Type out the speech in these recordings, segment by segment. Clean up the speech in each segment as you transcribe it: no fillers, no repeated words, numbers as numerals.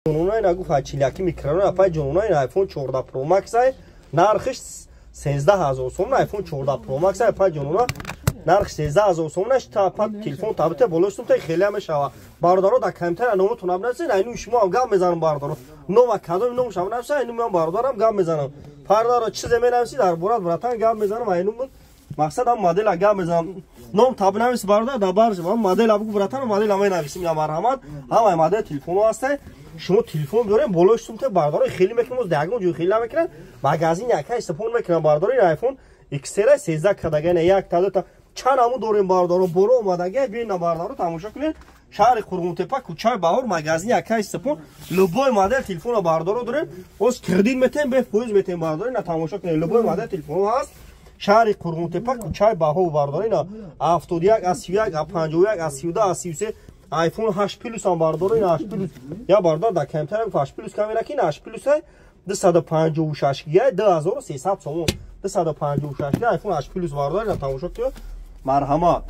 Ҷонунаи нагу фачилаки микрофон апай ҷонунаи iPhone 14 Pro Max ай нархиш 13000 сом iPhone 14 Pro Max ай апай ҷонуна нархиш 13000 сом наш та па телефон табита болостум та хеле мешава бародаро да камтара номотун абнасин айну шумо ам гам мезанам бародаро нова кадом ном шава нафса айну мем бародарам гам мезанам пардаро чизе менавси дар борат братан гам мезанам айну мақсад ам модель гам мезанам ном табнавис бардар да барж ам модель абу братан модель ам нависим я марҳамат ҳамай модель телефону аст шумо телефон дорем болош сумте бардори хеле мекунем дагон ҷо хеле мекунем магазин яка истифода мекунем бардори iPhone XR 13 кадагана як тадота чанаму дорем бардоро боро омадаге бина бардоро тамошо кунед шаҳри Қурғунтепа кӯчаи Баҳор магазин яка истифода любой модель телефона бардоро дорем оз кредит метем бе фоиз метем бардори на тамошо кунед любой модель телефону ҳаст шаҳри Қурғунтепа кӯчаи Баҳор бардори на 71 81 51 32 33 iPhone 8 Plus هم برداری 8 Plus یا بردار در کمتر 8 Plus کاملا کی 8 Plus 256 گیگ 2300 سوم 256 گیگ iPhone 8 Plus برداری در تماشا کنید مرحمت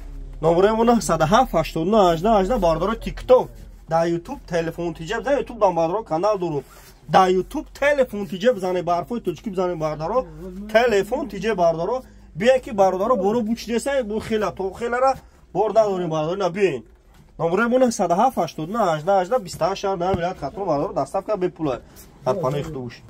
نمرمون 107 89 18 18 بردار تیک توک در یوتیوب تلفن تیجه در یوتیوب دام بردار کانال دارم در یوتیوب تلفن تیجه بزنید برفای توچکی بزنید بردار تلفن تیجه بردار بیا کی بردار برو بوچ دسه بو خیلا تو خیلا را بردا داریم بردار نبین номермон 107 89 18 28 28 дар вилоят хатмо бардор доставка бепул дар панои худуш